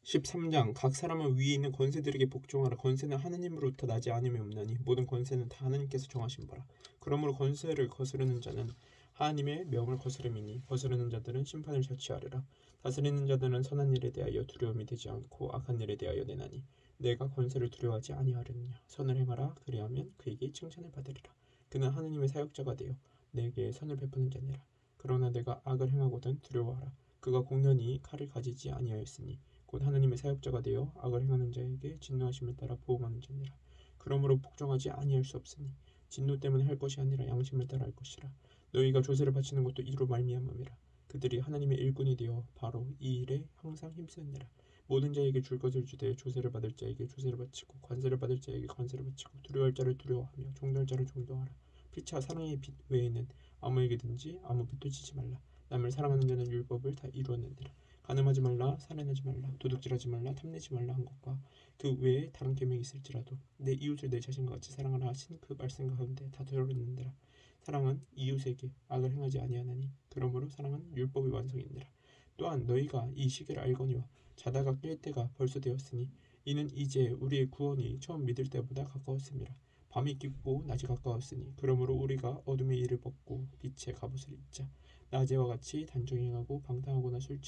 13장 각 사람은 위에 있는 권세들에게 복종하라. 권세는 하나님으로부터 나지 않음이 없나니 모든 권세는 다 하나님께서 정하신 바라. 그러므로 권세를 거스르는 자는 하나님의 명을 거스름이니 거스르는 자들은 심판을 자취하리라. 다스리는 자들은 선한 일에 대하여 두려움이 되지 않고 악한 일에 대하여 내나니 내가 권세를 두려워하지 아니하려느냐. 선을 행하라. 그리하면 그에게 칭찬을 받으리라. 그는 하나님의 사역자가 되어 내게 선을 베푸는 자니라. 그러나 내가 악을 행하거든 두려워하라. 그가 공연히 칼을 가지지 아니하였으니 곧 하나님의 사역자가 되어 악을 행하는 자에게 진노하심을 따라 보응하는 자니라. 그러므로 복종하지 아니할 수 없으니 진노 때문에 할 것이 아니라 양심을 따라 할 것이라. 너희가 조세를 바치는 것도 이로 말미암음이라. 그들이 하나님의 일꾼이 되어 바로 이 일에 항상 힘쓰느니라. 모든 자에게 줄 것을 주되 조세를 받을 자에게 조세를 바치고 관세를 받을 자에게 관세를 바치고 두려워할 자를 두려워하며 종도할 자를 종도하라. 피차 사랑의 빚 외에는 아무에게든지 아무 빚도 지지 말라. 남을 사랑하는 자는 율법을 다 이루었느니라. 간음하지 말라, 살인하지 말라, 도둑질하지 말라, 탐내지 말라 한 것과 그 외에 다른 계명이 있을지라도 내 이웃을 내 자신과 같이 사랑하라 하신 그 말씀 가운데 다 들어있느니라. 사랑은 이웃에게 악을 행하지 아니하나니 그러므로 사랑은 율법의 완성이니라. 또한 너희가 이 시기를 알거니와 자다가 깰 때가 벌써 되었으니 이는 이제 우리의 구원이 처음 믿을 때보다 가까웠음이라. 밤이 깊고 낮이 가까웠으니 그러므로 우리가 어둠의 일을 벗고 빛의 갑옷을 입자. 낮에와 같이 단정행하고 방탕하거나 술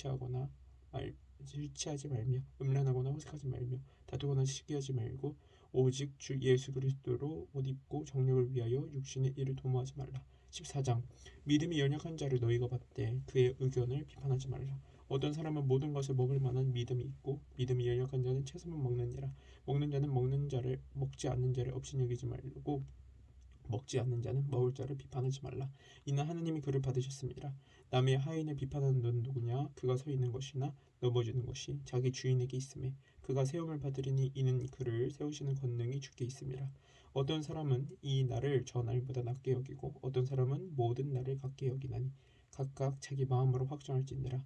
취하지 말며 음란하거나 호색하지 말며 다투거나 시기하지 말고 오직 주 예수 그리스도로 옷 입고 정력을 위하여 육신의 일을 도모하지 말라. 14장 믿음이 연약한 자를 너희가 봤되 그의 의견을 비판하지 말라. 어떤 사람은 모든 것을 먹을 만한 믿음이 있고 믿음이 연약한 자는 채소만 먹느니라. 먹는 자는 먹는 자를 먹지 않는 자를 업신여기지 말고 먹지 않는 자는 먹을 자를 비판하지 말라. 이는 하나님이 그를 받으셨습니다. 남의 하인을 비판하는 너는 누구냐? 그가 서 있는 것이나 넘어지는 것이 자기 주인에게 있음에 그가 세움을 받으리니 이는 그를 세우시는 권능이 주께 있음이라. 어떤 사람은 이 날을 저 날보다 낮게 여기고 어떤 사람은 모든 날을 같게 여기나니 각각 자기 마음으로 확정할지니라.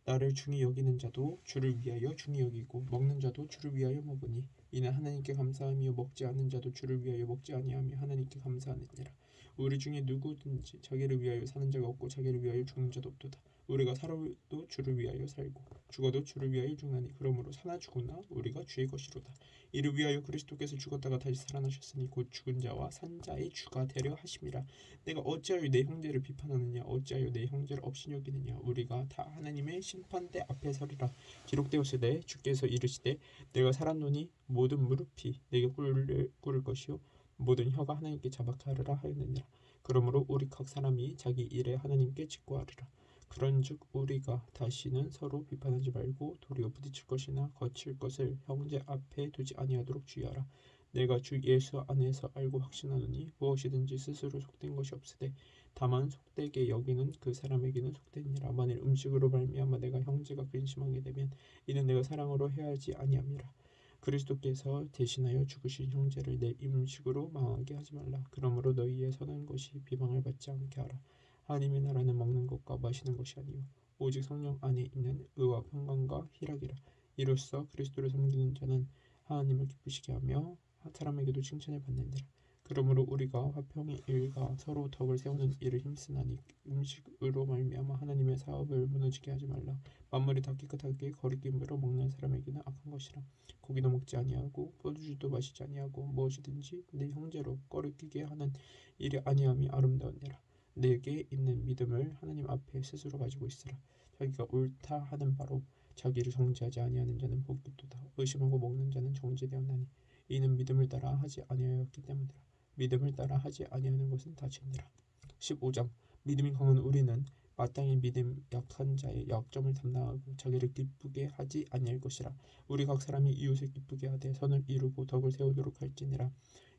나를 중히 여기는 자도 주를 위하여 중히 여기고 먹는 자도 주를 위하여 먹으니 이는 하나님께 감사하며 먹지 않는 자도 주를 위하여 먹지 아니하며 하나님께 감사하느니라. 우리 중에 누구든지 자기를 위하여 사는 자가 없고 자기를 위하여 죽는 자도 없도다. 우리가 살아도 주를 위하여 살고 죽어도 주를 위하여 죽나니 그러므로 사나 죽으나 우리가 주의 것이로다. 이를 위하여 그리스도께서 죽었다가 다시 살아나셨으니 곧 죽은 자와 산 자의 주가 되려 하심이라. 내가 어찌하여 내 형제를 비판하느냐? 어찌하여 내 형제를 업신여기느냐? 우리가 다 하나님의 심판대 앞에 서리라. 기록되었으되 주께서 이르시되 내가 살았노니 모든 무릎이 내게 꿇을 것이요 모든 혀가 하나님께 자박하리라 하였느니라. 그러므로 우리 각 사람이 자기 일에 하나님께 직구하리라. 그런즉 우리가 다시는 서로 비판하지 말고 도리어 부딪힐 것이나 거칠 것을 형제 앞에 두지 아니하도록 주의하라. 내가 주 예수 안에서 알고 확신하노니 무엇이든지 스스로 속된 것이 없으되 다만 속되게 여기는 그 사람에게는 속되니라. 만일 음식으로 말미암아 내가 형제가 근심하게 되면 이는 내가 사랑으로 해야지 아니함이라. 그리스도께서 대신하여 죽으신 형제를 내 음식으로 망하게 하지 말라. 그러므로 너희의 선한 것이 비방을 받지 않게 하라. 하나님의 나라는 먹는 것과 마시는 것이 아니요 오직 성령 안에 있는 의와 평강과 희락이라. 이로써 그리스도를 섬기는 자는 하나님을 기쁘시게 하며 사람에게도 칭찬을 받느니라. 그러므로 우리가 화평의 일과 서로 덕을 세우는 일을 힘쓰나니 음식으로 말미암아 하나님의 사업을 무너지게 하지 말라. 만물이 다 깨끗하게 거룩임으로 먹는 사람에게는 악한 것이라. 고기도 먹지 아니하고 포도주도 마시지 아니하고 무엇이든지 내 형제로 꺼리끼게 하는 일이 아니함이 아름다우니라. 내게 있는 믿음을 하나님 앞에 스스로 가지고 있으라. 자기가 옳다 하는 바로 자기를 정죄하지 아니하는 자는 복이 있도다. 의심하고 먹는 자는 정죄되었나니 이는 믿음을 따라 하지 아니하였기 때문이라. 믿음을 따라 하지 아니하는 것은 다 죄니라. 15장 믿음이 강한 우리는 마땅히 믿음 약한 자의 약점을 담당하고 자기를 기쁘게 하지 아니할 것이라. 우리 각 사람이 이웃을 기쁘게 하되 선을 이루고 덕을 세우도록 할지니라.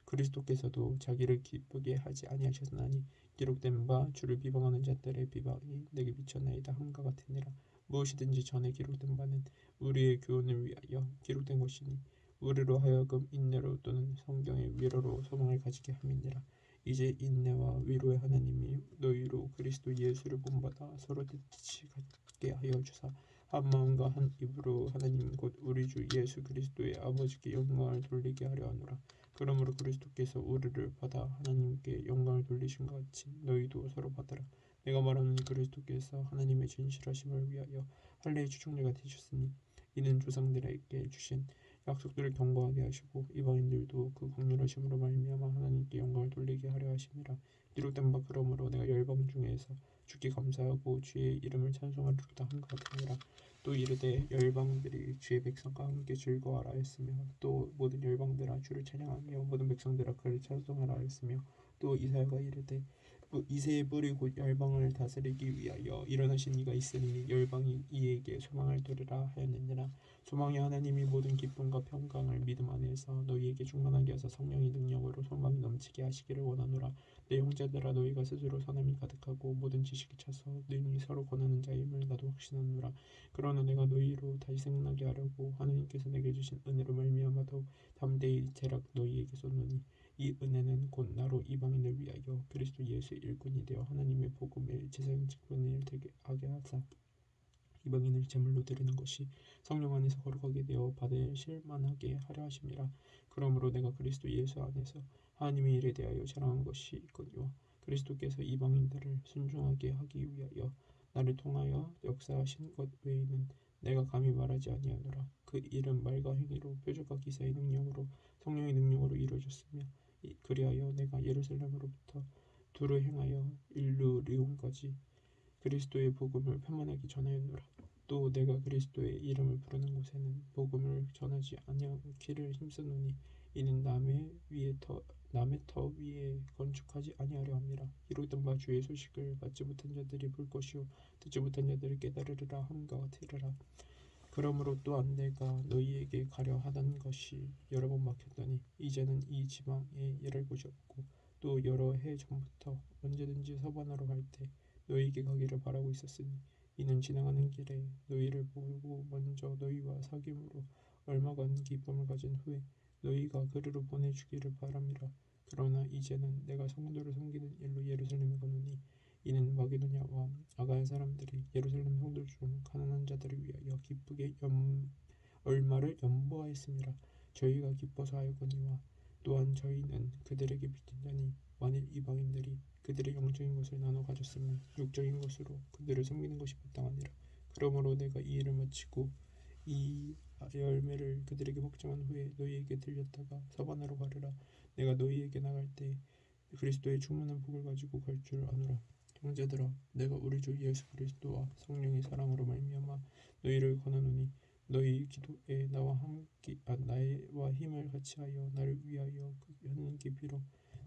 그리스도께서도 자기를 기쁘게 하지 아니하셨나니 기록된 바 주를 비방하는 자들의 비방이 내게 미쳤나이다 함과 같으니라. 무엇이든지 전에 기록된 바는 우리의 교훈을 위하여 기록된 것이니 우리로 하여금 인내로 또는 성경의 위로로 소망을 가지게 함이니라. 이제 인내와 위로의 하나님이 너희로 그리스도 예수를 본받아 서로 뜻이 같게 하여 주사 한 마음과 한 입으로 하나님 곧 우리 주 예수 그리스도의 아버지께 영광을 돌리게 하려 하노라. 그러므로 그리스도께서 우리를 받아 하나님께 영광을 돌리신 것 같이 너희도 서로 받으라. 내가 말하노니 그리스도께서 하나님의 진실하심을 위하여 할례의 주종자가 되셨으니 이는 조상들에게 주신 약속들을 경고하게 하시고 이방인들도 그 긍휼하심으로 말미암아 하나님께 영광을 돌리게 하려 하심이라. 기록된 바 그러므로 내가 열방 중에서 주께 감사하고 주의 이름을 찬송하리로다 한 것 같으니라. 또 이르되 열방들이 주의 백성과 함께 즐거워하라 했으며 또 모든 열방들아 주를 찬양하며 모든 백성들아 그를 찬송하라 했으며 또 이사야가 이르되 이새의 뿌리 곧 열방을 다스리기 위하여 일어나신 이가 있으니 열방이 이에게 소망을 두리라 하였느니라. 소망이 하나님이 모든 기쁨과 평강을 믿음 안에서 너희에게 충만하게 하사 성령의 능력으로 소망이 넘치게 하시기를 원하노라. 내 형제들아 너희가 스스로 선함이 가득하고 모든 지식이 차서 능히 서로 권하는 자임을 나도 확신하노라. 그러나 내가 너희로 다시 생각나게 하려고 하나님께서 내게 주신 은혜로 말미암아 더욱 담대히 재락 너희에게 쏟노니 이 은혜는 곧 나로 이방인을 위하여 그리스도 예수의 일꾼이 되어 하나님의 복음의 제사장 직분을 되게 하게 하사 이방인을 제물로 드리는 것이 성령 안에서 거룩하게 되어 받으실 만하게 하려 하심이라. 그러므로 내가 그리스도 예수 안에서 하나님의 일에 대하여 자랑한 것이 있거니와 그리스도께서 이방인들을 순종하게 하기 위하여 나를 통하여 역사하신 것 외에는 내가 감히 말하지 아니하노라. 그 일은 말과 행위로 표적과 기사의 능력으로 성령의 능력으로 이루어졌으며 그리하여 내가 예루살렘으로부터 두루 행하여 일루리온까지 그리스도의 복음을 편만하게 전하였노라. 또 내가 그리스도의 이름을 부르는 곳에는 복음을 전하지 아니하기를 힘쓰노니 이는 남의 터 위에 건축하지 아니하려 함이라. 기록된 바 주의 소식을 받지 못한 자들이 볼 것이요 듣지 못한 자들이 깨달으리라 함과 같으리라. 그러므로 또한 내가 너희에게 가려 하던 것이 여러 번 막혔더니 이제는 이 지방에 일할 곳이 없고 또 여러 해 전부터 언제든지 서반하러 갈 때 너희에게 가기를 바라고 있었으니 이는 지나가는 길에 너희를 보고 먼저 너희와 사귐으로 얼마간 기쁨을 가진 후에 너희가 그리로 보내주기를 바람이라. 그러나 이제는 내가 성도를 섬기는 일로 예루살렘에 가노니 이는 마게도냐와 아가야 사람들이 예루살렘 성도 중 가난한 자들을 위하여 기쁘게 얼마를 연보하였음이라. 저희가 기뻐서 하였거니와 또한 저희는 그들에게 빚진 자니 만일 이방인들이 그들의 영적인 것을 나눠 가졌으면 육적인 것으로 그들을 섬기는 것이 마땅하니라. 그러므로 내가 이 일을 마치고 이 열매를 그들에게 복종한 후에 너희에게 들렸다가 서반하러 가리라. 내가 너희에게 나갈 때 그리스도의 충만한 복을 가지고 갈 줄 아노라. 형제들아 내가 우리 주 예수 그리스도와 성령의 사랑으로 말미암아 너희를 권하노니 너희 기도에 나와 힘을 같이하여 나를 위하여 하는 깊이로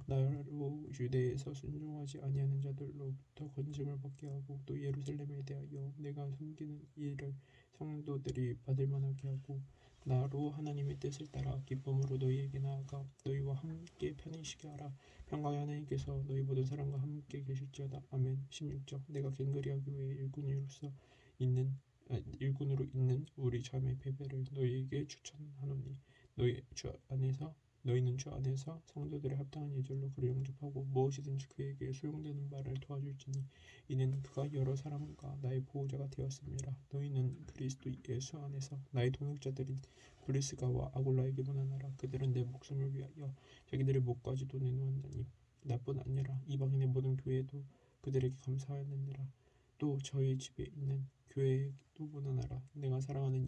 나로 유대에서 순종하지 아니하는 자들로부터 건짐을 받게 하고 또 예루살렘에 대하여 내가 섬기는 일을 성도들이 받을 만하게 하고 나로 하나님의 뜻을 따라 기쁨으로 너희에게 나아가 너희와 함께 편히 쉬게 하라. 평강의 하나님께서 너희 모든 사람과 함께 계실지어다. 아멘. 16절 내가 갱그리하기 위해 일꾼으로 있는 우리 자매 베베를 너희에게 추천하노니 너희는 주 안에서 성도들의 합당한 예절로 그를 영접하고 무엇이든지 그에게 소용되는 바를 도와줄지니 이는 그가 여러 사람과 나의 보호자가 되었음이라. 너희는 그리스도 예수 안에서 나의 동역자들인 브리스가와 아골라에게 문안하라. 그들은 내 목숨을 위하여 자기들의 목까지도 내놓았나니 나뿐 아니라 이방인의 모든 교회도 그들에게 감사하였느니라. 또 저희 집에 있는 교회에게도 문안하라. 내가 사랑하는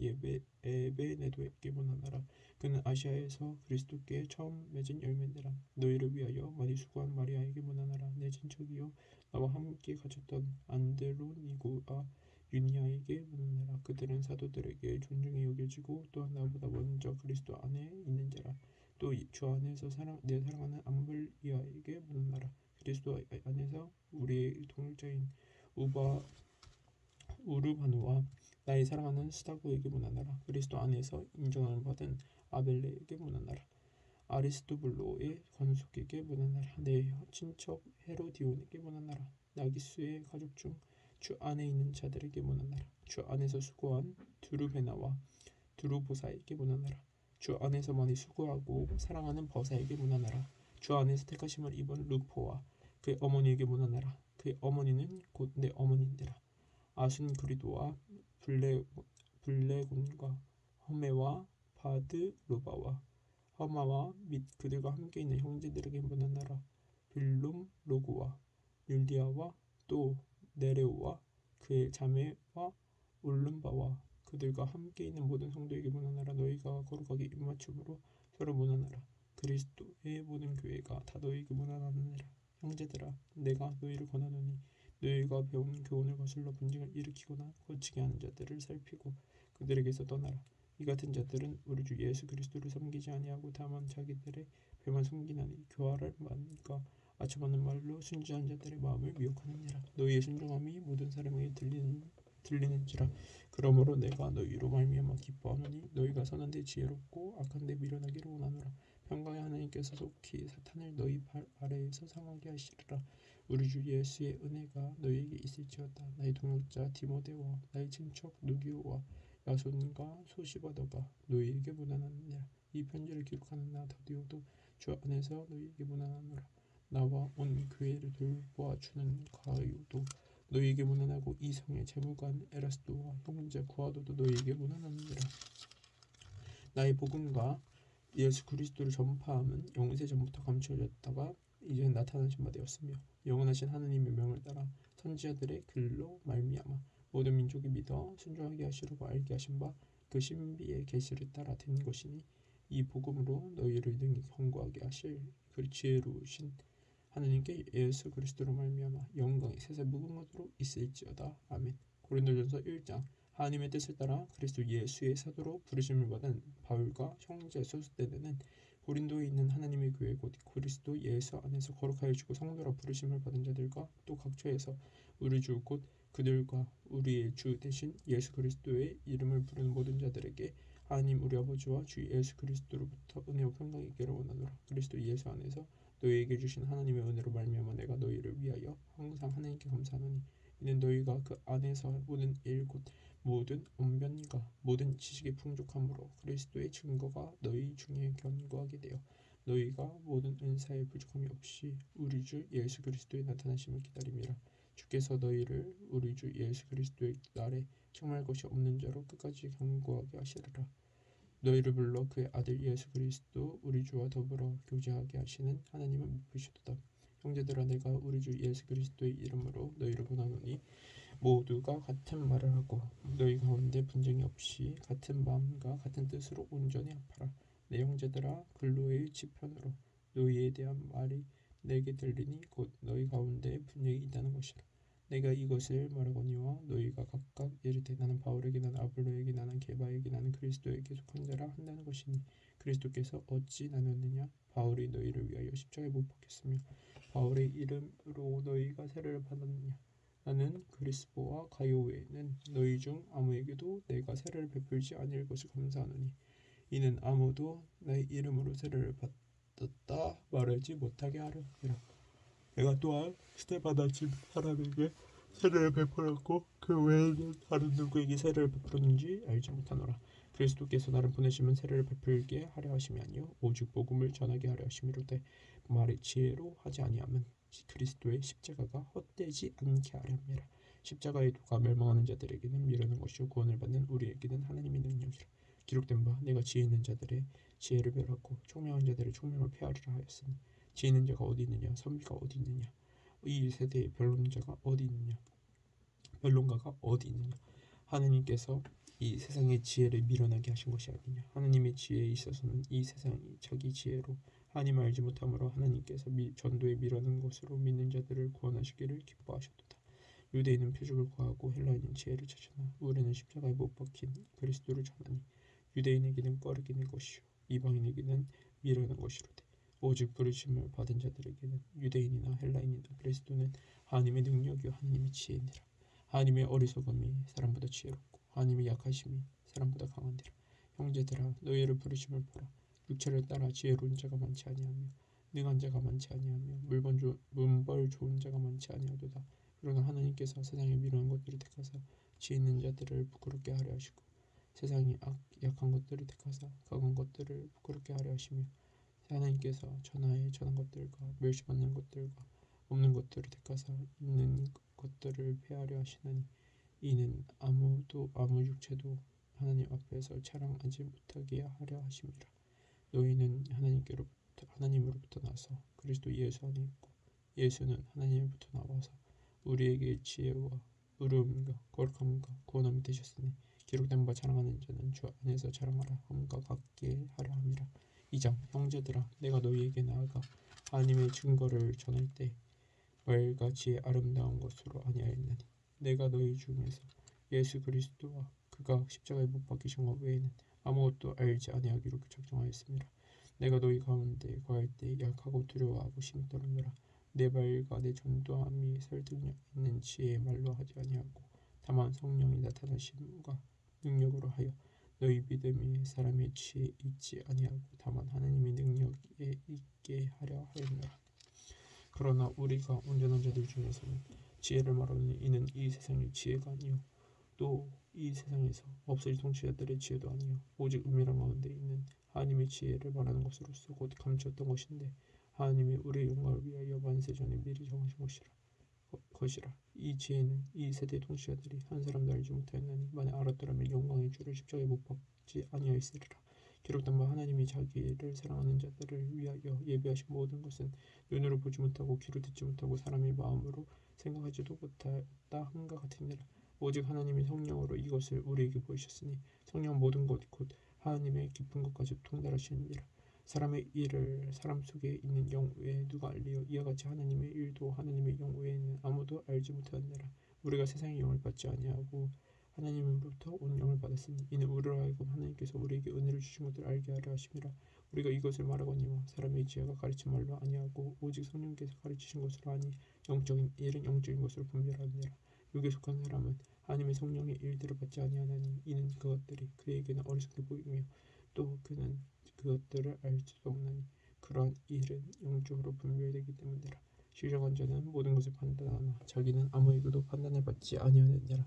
에베네도에게 문안하라. 그는 아시아에서 그리스도께 처음 맺은 열매니라. 너희를 위하여 많이 수고한 마리아에게 문안하라. 내 친척이요 나와 함께 가졌던 안드로니고와 유니아에게 문안하라. 그들은 사도들에게 존중히 여겨지고 또한 나보다 먼저 그리스도 안에 있는 자라. 또 주 안에서 내 사랑하는 암블리아에게 문안하라. 그리스도 안에서 우리의 동역자인 우르바누와 나의 사랑하는 스다고에게 문안하라. 그리스도 안에서 인정을 받은 아벨레에게 문안하라. 아리스토블로의 권속에게 문안하라. 내 친척 헤로디온에게 문안하라. 나기수의 가족 중 주 안에 있는 자들에게 문안하라. 주 안에서 수고한 두루베나와 두루보사에게 문안하라. 주 안에서 많이 수고하고 사랑하는 버사에게 문안하라. 주 안에서 택하심을 입은 루포와 그의 어머니에게 문안하라. 그의 어머니는 곧 내 어머니니라. 아순그리도와 블레곤과 허메와 바드로바와 허마와 및 그들과 함께 있는 형제들에게 문안하라. 빌룸 로고와 율리아와 또 네레오와 그의 자매와 올름바와 그들과 함께 있는 모든 성도에게 문안하라. 너희가 거룩하게 입맞춤으로 서로 문안하라. 그리스도의 모든 교회가 다 너희에게 문안하느니라. 형제들아, 내가 너희를 권하노니 너희가 배운 교훈을 거슬러 분쟁을 일으키거나 거치게 하는 자들을 살피고 그들에게서 떠나라. 이 같은 자들은 우리 주 예수 그리스도를 섬기지 아니하고 다만 자기들의 배만 섬기나니 교활할 만과 아첨하는 말로 순수한 자들의 마음을 미혹하느니라. 너희의 순종함이 모든 사람에게 들리는지라. 그러므로 내가 너희로 말미암아 기뻐하노니 너희가 선한데 지혜롭고 악한데 미련하기를 원하노라. 평강의 하나님께서 속히 사탄을 너희 발 아래에서 상하게 하시리라. 우리 주 예수의 은혜가 너희에게 있을지어다. 나의 동역자 디모데와 나의 친척 누기오와 야손과 소시바더가 너희에게 문안하느니라. 이 편지를 기록하는 나 더디오도 주 안에서 너희에게 문안하노라. 나와 온 교회를 돌보아주는 가요도 너희에게 문안하고 이성의 재무관 에라스도와 형제 구하도도 너희에게 문안하느니라. 나의 복음과 예수 그리스도를 전파함은 영세 전부터 감추어졌다가 이제 나타나신 바 되었으며 영원하신 하나님의 명을 따라 선지자들의 글로 말미암아 모든 민족이 믿어 순종하게 하시려고 알게 하신 바 그 신비의 계시를 따라 된 것이니 이 복음으로 너희를 능히 견고하게 하실 그 지혜로우신 하나님께 예수 그리스도로 말미암아 영광이 세세 무궁하도록 있을지어다. 아멘. 고린도전서 1장. 하나님의 뜻을 따라 그리스도 예수의 사도로 부르심을 받은 바울과 형제 소스데네는 고린도에 있는 하나님의 교회 곧 그리스도 예수 안에서 거룩하여 주고 성도라 부르심을 받은 자들과 또 각처에서 우리 주 곧 그들과 우리의 주 대신 예수 그리스도의 이름을 부르는 모든 자들에게 하나님 우리 아버지와 주 예수 그리스도로부터 은혜와 평강이 있기를 원하노라. 그리스도 예수 안에서 너희에게 주신 하나님의 은혜로 말미암아 내가 너희를 위하여 항상 하나님께 감사하노니 이는 너희가 그 안에서 모든 일 곧 모든 언변과 모든 지식의 풍족함으로 그리스도의 증거가 너희 중에 견고하게 되어 너희가 모든 은사에 부족함이 없이 우리 주 예수 그리스도의 나타나심을 기다림이라. 주께서 너희를 우리 주 예수 그리스도의 날에 청할 것이 없는 자로 끝까지 견고하게 하시리라. 너희를 불러 그의 아들 예수 그리스도 우리 주와 더불어 교제하게 하시는 하나님은 미쁘시도다. 형제들아, 내가 우리 주 예수 그리스도의 이름으로 너희를 권하노니 모두가 같은 말을 하고 너희 가운데 분쟁이 없이 같은 마음과 같은 뜻으로 온전히 합하라. 내 형제들아, 근로의 지편으로 너희에 대한 말이 내게 들리니 곧 너희 가운데 분쟁이 있다는 것이라. 내가 이것을 말하거니와 너희가 각각 이르되 나는 바울에게 나는 아볼로에게 나는 게바에게 나는 그리스도에게 속한 자라 한다는 것이니 그리스도께서 어찌 나눴느냐. 바울이 너희를 위하여 십자가에 못 박혔으며 바울의 이름으로 너희가 세례를 받았느냐. 나는 그리스보와 가요 외에는 너희 중 아무에게도 내가 세례를 베풀지 아니할 것을 감사하노니 이는 아무도 나의 이름으로 세례를 받았다 말하지 못하게 하려 함이라. 내가 또한 스테바나 집 사람에게 세례를 베풀었고 그 외에는 다른 누구에게 세례를 베풀었는지 알지 못하노라. 그리스도께서 나를 보내시면 세례를 베풀게 하려 하심이 아니요 오직 복음을 전하게 하려 하심이로되 말의 지혜로 하지 아니하면 그리스도의 십자가가 헛되지 않게 하려 함이라. 십자가의 도가 멸망하는 자들에게는 미련한 것이요 구원을 받는 우리에게는 하나님의 능력이라. 기록된 바 내가 지혜 있는 자들의 지혜를 멸하고 총명한 자들의 총명을 폐하리라 하였으니 지혜 있는 자가 어디 있느냐 선비가 어디 있느냐 이 세대의 변론자가 어디 있느냐 변론가가 어디 있느냐. 하느님께서 이 세상의 지혜를 미련하게 하신 것이 아니냐. 하느님의 지혜에 있어서는 이 세상이 자기 지혜로 하나님을 알지 못함으로 하나님께서 전도에 미련한 것으로 믿는 자들을 구원하시기를 기뻐하셨도다. 유대인은 표적을 구하고 헬라인은 지혜를 찾으나 우리는 십자가에 못 박힌 그리스도를 전하니 유대인에게는 꺼리기는 것이요 이방인에게는 미련한 것이로되 오직 부르심을 받은 자들에게는 유대인이나 헬라인이나 그리스도는 하나님의 능력이요 하나님의 지혜니라. 하나님의 어리석음이 사람보다 지혜롭고 하나님의 약하심이 사람보다 강한니라. 형제들아, 너희를 부르심을 보라. 육체를 따라 지혜로운 자가 많지 아니하며 능한 자가 많지 아니하며 문벌 좋은 자가 많지 아니하도다. 그러나 하나님께서 세상에 미련한 것들을 택하사 지혜 있는 자들을 부끄럽게 하려 하시고 세상이 약한 것들을 택하사 강한 것들을 부끄럽게 하려 하시며 하나님께서 천하에 천한 것들과 멸시받는 것들과 없는 것들을 택하사 있는 것들을 폐하려 하시나니 이는 아무도 아무 육체도 하나님 앞에서 자랑하지 못하게 하려 하심이라. 너희는 하나님으로부터 나서 그리스도 예수 안에 있고 예수는 하나님으로부터 나와서 우리에게 지혜와 의로움과 거룩함과 구원함이 되셨으니 기록된 바 자랑하는 자는 주 안에서 자랑하라 함과 같게 하려 함이라. 2장 형제들아 내가 너희에게 나아가 하나님의 증거를 전할 때 말과 지혜 아름다운 것으로 아니하였나니 내가 너희 중에서 예수 그리스도와 그가 십자가에 못 박히신 것 외에는 아무것도 알지 아니하기로 작정하였습니다. 내가 너희 가운데 거할 때 약하고 두려워하고 심떨었노라. 내 말과 내 전도함이 설득력 있는 지혜의 말로 하지 아니하고 다만 성령이 나타나심과 능력으로 하여 너희 믿음이 사람의 지혜에 있지 아니하고 다만 하나님의 능력에 있게 하려 하였노라. 그러나 우리가 온전한 자들 중에서는 지혜를 말하는 이는 이 세상의 지혜가 아니요 또 이 세상에서 없을 통치자들의 지혜도 아니요 오직 은밀한 가운데 있는 하나님의 지혜를 말하는 것으로서 곧 감추었던 것인데 하나님이 우리의 영광을 위하여 만세 전에 미리 정하신 것이라. 이 지혜는 이 세대 통치자들이 한 사람도 알지 못하였나니 만약 알았더라면 영광의 주를 십자가에 못 박지 아니하였으리라. 기록된 바 하나님이 자기를 사랑하는 자들을 위하여 예비하신 모든 것은 눈으로 보지 못하고 귀로 듣지 못하고 사람의 마음으로 생각하지도 못하였다 함과 같으니라. 오직 하나님이 성령으로 이것을 우리에게 보이셨으니 성령 모든 것 곧 하나님의 깊은 것까지 통달하시느니라. 사람의 일을 사람 속에 있는 영 외에 누가 알리요 이와 같이 하나님의 일도 하나님의 영 외에는 아무도 알지 못하느니라. 우리가 세상의 영을 받지 아니하고 하나님으로부터 온 영을 받았으니 이는 우리로 하여금 하나님께서 우리에게 은혜를 주신 것을 알게 하려 하심이라. 우리가 이것을 말하거니와 사람의 지혜가 가르친 말로 아니하고 오직 성령께서 가르치신 것으로 하니 영적인 일은 영적인 것으로 분별하느니라. 육에 속한 사람은 하나님의 성령의 일들을 받지 아니하나니 이는 그것들이 그에게는 어리석게 보이며 또 그는 그것들을 알 수도 없나니 그러한 일은 영적으로 분별되기 때문이라. 시정한 자는 모든 것을 판단하나 자기는 아무에게도 판단을 받지 아니하느니라.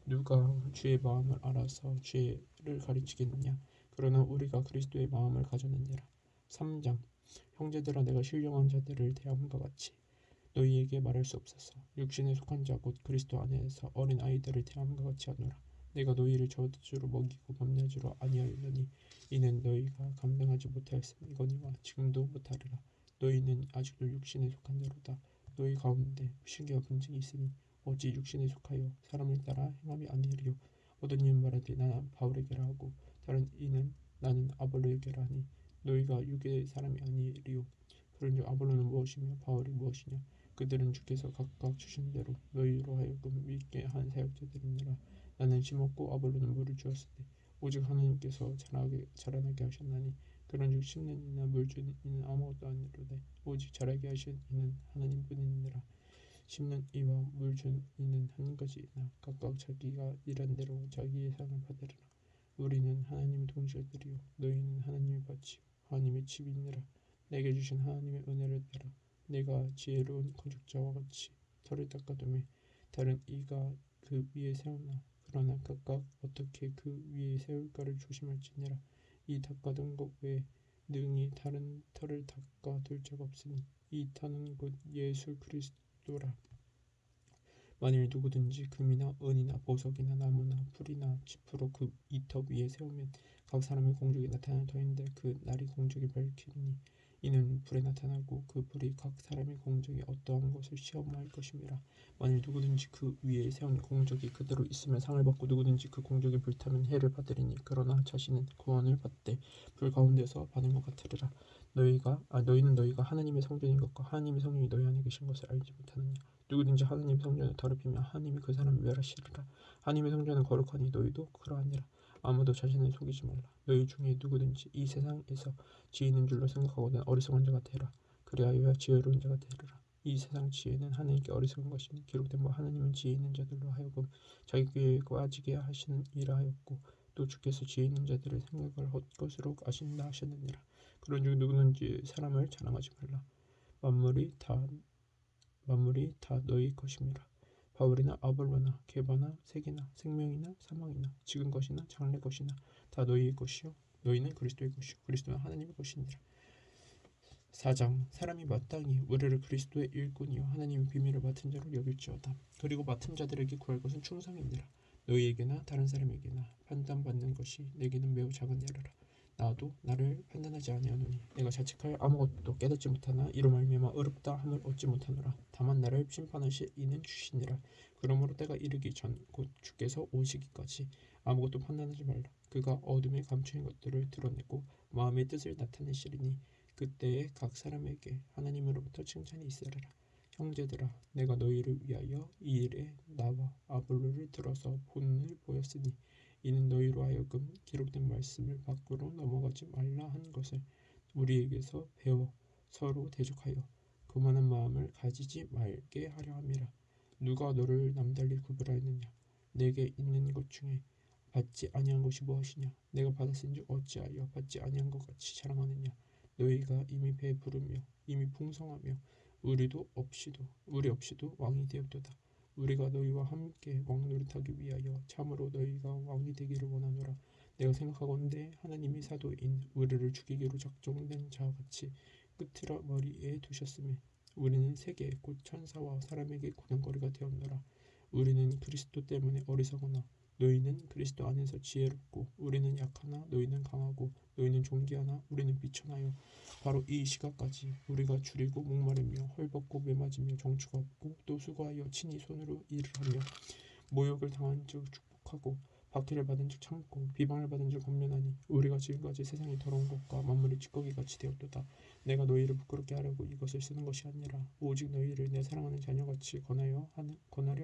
누가 주의 마음을 알아서 주의를 가르치겠느냐. 그러나 우리가 그리스도의 마음을 가졌느니라. 3장 형제들아 내가 신령한 자들을 대함과 같이 너희에게 말할 수 없어서 육신에 속한 자 곧 그리스도 안에서 어린 아이들을 대함과 같이 하노라. 내가 너희를 저주로 먹이고 밤낮으로 아니하였느니 이는 너희가 감당하지 못하였음이거니와 지금도 못하리라. 너희는 아직도 육신에 속한 자로다. 너희 가운데 신기와 분쟁이 있으니 어찌 육신에 속하여 사람을 따라 행함이 아니리요. 어떤 이는 말하되 나는 바울에게라 하고 다른 이는 나는 아볼로에게라 하니 너희가 육의 사람이 아니리요. 그런즉 아볼로는 무엇이며 바울이 무엇이냐. 그들은 주께서 각각 주신 대로 너희로 하여금 믿게 한 사역자들이니라. 나는 심었고 아볼로는 물을 주었으되 오직 하나님께서 자라나게 하셨나니 그런즉 심는 이나 물 주는 이는 아무것도 아니로되 오직 자라게 하신 이는 하나님뿐이니라. 심는 이와 물 주는 이는 한 가지이나 각각 자기가 일한 대로 자기의 상을 받으리라. 우리는 하나님의 동질들이요 너희는 하나님의 밭이요 하나님의 집이니라. 내게 주신 하나님의 은혜를 따라 내가 지혜로운 건축자와 같이 터를 닦아두매 다른 이가 그 위에 세우나 그러나 각각 어떻게 그 위에 세울까를 조심할지니라. 이 닦아둔 것 외에 능히 다른 터를 닦아둘 자가 없으니 이 터는 곧 예수 그리스도라. 만일 누구든지 금이나 은이나 보석이나 나무나 풀이나 짚으로 그 이 터 위에 세우면 각 사람의 공적이 나타날 터인데 그 날이 공적이 밝히니 이는 불에 나타나고 그 불이 각 사람의 공적이 어떠한 것을 시험할 것임이라. 만일 누구든지 그 위에 세운 공적이 그대로 있으면 상을 받고 누구든지 그 공적이 불타면 해를 받으리니 그러나 자신은 구원을 받되 불 가운데서 받은 것 같으리라. 너희는 너희가 하나님의 성전인 것과 하나님의 성령이 너희 안에 계신 것을 알지 못하느냐. 누구든지 하나님의 성전을 더럽히면 하나님이 그 사람을 멸하시리라. 하나님의 성전은 거룩하니 너희도 그러하니라. 아무도 자신을 속이지 말라. 너희 중에 누구든지 이 세상에서 지혜 있는 줄로 생각하거든 어리석은 자가 되라. 그리하여 지혜로운 자가 되리라. 이 세상 지혜는 하나님께 어리석은 것이니 기록된 바 하나님은 지혜 있는 자들로 하여금 자기 꾀에 빠지게 하시는 이라 하였고 또 주께서 지혜 있는 자들의 생각을 헛것으로 아신다 하셨느니라. 그런즉 누구든지 사람을 자랑하지 말라. 만물이 다 너희 것임이라. 바울이나 아볼로나 게바나 세계나 생명이나 사망이나 지금 것이나 장래 것이나 다 너희의 것이요 너희는 그리스도의 것이요 그리스도는 하나님의 것이니라. 4장 사람이 마땅히 우리를 그리스도의 일꾼이요 하나님의 비밀을 맡은 자로 여길지어다. 그리고 맡은 자들에게 구할 것은 충성이니라. 너희에게나 다른 사람에게나 판단받는 것이 내게는 매우 작은 일이라. 나도 나를 판단하지 아니하노니 내가 자책할 아무것도 깨닫지 못하나 이로 말미암아 어렵다 함을 얻지 못하노라. 다만 나를 심판하실 이는 주시니라. 그러므로 때가 이르기 전 곧 주께서 오시기까지 아무것도 판단하지 말라. 그가 어둠에 감추인 것들을 드러내고 마음의 뜻을 나타내시리니 그때에 각 사람에게 하나님으로부터 칭찬이 있으리라. 형제들아, 내가 너희를 위하여 이 일에 나와 아볼로를 들어서 본을 보였으니 이는 너희로 하여금 기록된 말씀을 밖으로 넘어가지 말라 한 것을 우리에게서 배워 서로 대적하여 교만한 마음을 가지지 말게 하려 함이라. 누가 너를 남달리 구별하였느냐? 내게 있는 것 중에 받지 아니한 것이 무엇이냐? 내가 받았은즉 어찌하여 받지 아니한 것 같이 자랑하느냐? 너희가 이미 배부르며 이미 풍성하며 우리 없이도 왕이 되었도다. 우리가 너희와 함께 왕 노릇하기 위하여 참으로 너희가 왕이 되기를 원하노라. 내가 생각하건대 하나님이 사도인 우리를 죽이기로 작정된 자같이 끄트머리에 두셨으며 우리는 세계 곧 천사와 사람에게 구경거리가 되었노라. 우리는 그리스도 때문에 어리석거나 너희는 그리스도 안에서 지혜롭고 우리는 약하나 너희는 강하고 너희는 존귀하나 우리는 비천하여 바로 이 시각까지 우리가 줄이고 목마르며 헐벗고 매맞으며 정처가 없고 또 수고하여 친히 손으로 일을 하며 모욕을 당한 즉 축복하고 박해를 받은 즉 참고 비방을 받은 즉 권면하니 우리가 지금까지 세상의 더러운 것과 만물의 찌꺼기같이 되었도다. 내가 너희를 부끄럽게 하려고 이것을 쓰는 것이 아니라 오직 너희를 내 사랑하는 자녀같이 권하려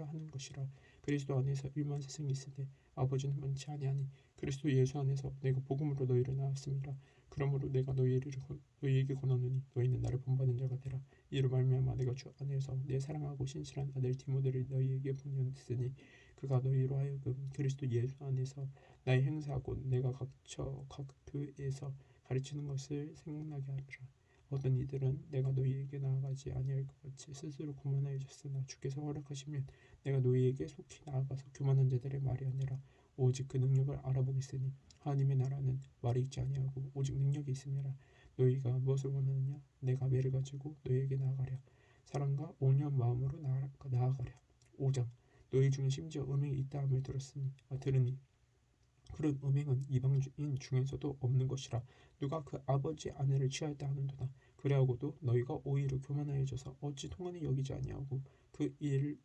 하는 것이라. 그리스도 안에서 일만 세상이 있으되 아버지는 많지 아니하니 그리스도 예수 안에서 내가 복음으로 너희를 낳았음이라. 그러므로 내가 너희에게 권하노니 너희는 나를 본받은 자가 되라. 이로 말미암아 내가 주 안에서 내 사랑하고 신실한 아들 디모데를 너희에게 보냈으니 그가 너희로 하여금 그리스도 예수 안에서 나의 행사 곧 내가 각처 각 교회에서 가르치는 것을 생각나게 하리라. 어떤 이들은 내가 너희에게 나아가지 아니할 것 같이 스스로 교만하여졌으나 주께서 허락하시면 내가 너희에게 속히 나아가서 교만한 자들의 말이 아니라 오직 그 능력을 알아보겠으니 하나님의 나라는 말이 있지 아니하고 오직 능력이 있음이라. 너희가 무엇을 원하느냐? 내가 매를 가지고 너희에게 나아가랴. 사랑과 온유한 마음으로 나아가랴. 5장. 너희 중에 심지어 음행이 있다 함을 들으니 그런 음행은 이방인 중에서도 없는 것이라. 누가 그 아버지 아내를 취하였다 하는도다. 그래하고도 너희가 오히려 교만하여져서 어찌 통하니 여기지 아니하고 그 일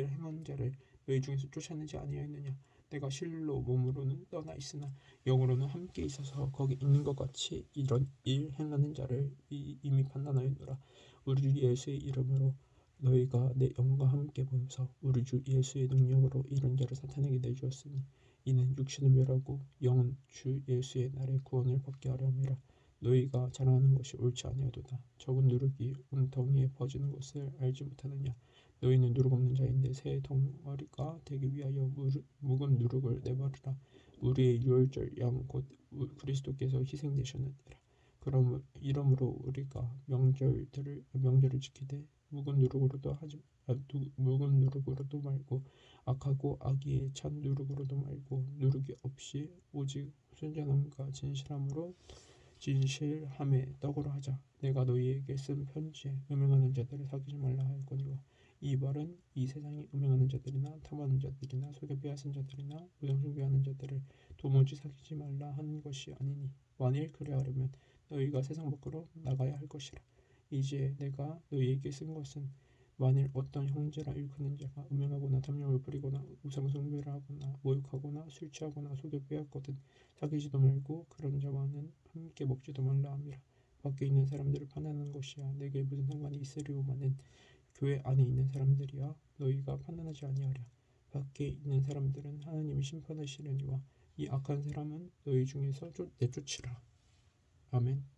행한 자를 너희 중에서 쫓아내지 아니하였느냐? 내가 실로 몸으로는 떠나 있으나 영으로는 함께 있어서 거기 있는 것 같이 이런 일 행하는 자를 이미 판단하였노라. 우리 예수의 이름으로 너희가 내 영과 함께 보여서 우리 주 예수의 능력으로 이런 자를 사탄에게 내주었으니 이는 육신은 멸하고 영은 주 예수의 날에 구원을 받게 하려 함이라. 너희가 자랑하는 것이 옳지 아니하도다. 적은 누룩이 온 덩이에 퍼지는 것을 알지 못하느냐? 너희는 누룩 없는 자인데 새 덩어리가 되기 위하여 묵은 누룩을 내버리라. 우리의 유월절 양 곧 그리스도께서 희생되셨느니라. 이러므로 우리가 명절을 지키되 묵은 누룩으로도 말고 악하고 악의에 찬 누룩으로도 말고 누룩이 없이 오직 순전함과 진실함의 떡으로 하자. 내가 너희에게 쓴 편지에 음행하는 자들을 사귀지 말라 하였거니와 이 말은 이 세상에 음행하는 자들이나 탐하는 자들이나 속여 빼앗은 자들이나 우상 숭배하는 자들을 도무지 사귀지 말라 하는 것이 아니니 만일 그리하려면 너희가 세상 밖으로 나가야 할 것이라. 이제 내가 너희에게 쓴 것은 만일 어떤 형제라 일컫는 자가 음행하거나 탐욕을 부리거나 우상 숭배를 하거나 모욕하거나 술 취하거나 속여 빼앗거든 사귀지도 말고 그런 자와는 함께 먹지도 말라 함이라. 밖에 있는 사람들을 판단하는 것이야 내게 무슨 상관이 있으리오마는 교회 안에 있는 사람들이야 너희가 판단하지 아니하랴. 밖에 있는 사람들은 하나님이 심판하시려니와 이 악한 사람은 너희 중에서 내쫓으라. 아멘.